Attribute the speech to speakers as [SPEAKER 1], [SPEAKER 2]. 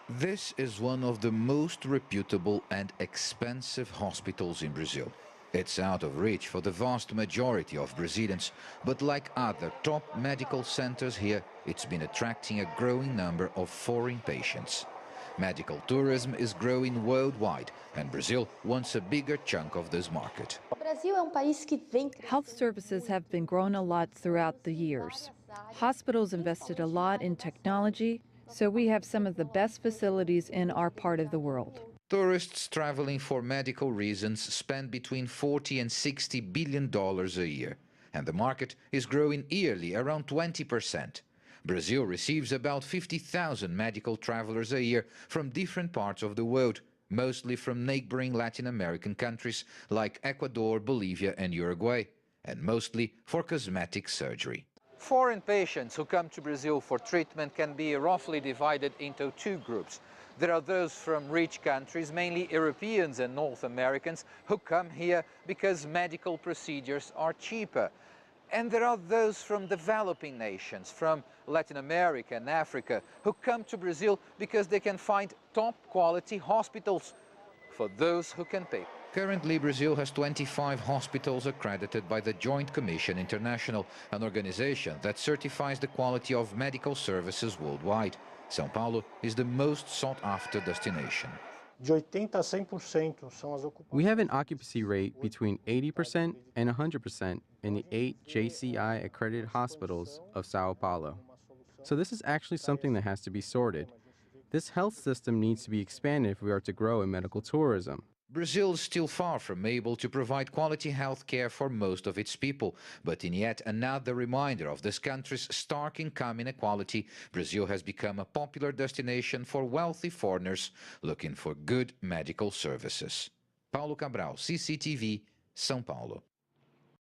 [SPEAKER 1] This is one of the most reputable and expensive hospitals in Brazil. It's out of reach for the vast majority of Brazilians, but like other top medical centers here, it's been attracting a growing number of foreign patients. Medical tourism is growing worldwide, and Brazil wants a bigger chunk of this market.
[SPEAKER 2] Health services have been grown a lot throughout the years. Hospitals invested a lot in technology, so we have some of the best facilities in our part of the world.
[SPEAKER 1] Tourists traveling for medical reasons spend between 40 and 60 billion dollars a year, and the market is growing yearly around 20%. Brazil receives about 50,000 medical travelers a year from different parts of the world, mostly from neighboring Latin American countries like Ecuador, Bolivia and Uruguay, and mostly for cosmetic surgery. Foreign patients who come to Brazil for treatment can be roughly divided into two groups. There are those from rich countries, mainly Europeans and North Americans, who come here because medical procedures are cheaper. And there are those from developing nations, from Latin America and Africa, who come to Brazil because they can find top-quality hospitals for those who can pay. Currently, Brazil has 25 hospitals accredited by the Joint Commission International, an organization that certifies the quality of medical services worldwide. São Paulo is the most sought-after destination.
[SPEAKER 3] We have an occupancy rate between 80% and 100% in the 8 JCI accredited hospitals of Sao Paulo. So this is actually something that has to be sorted. This health system needs to be expanded if we are to grow in medical tourism.
[SPEAKER 1] Brazil is still far from able to provide quality health care for most of its people, but in yet another reminder of this country's stark income inequality, Brazil has become a popular destination for wealthy foreigners looking for good medical services. Paulo Cabral, CCTV, São Paulo.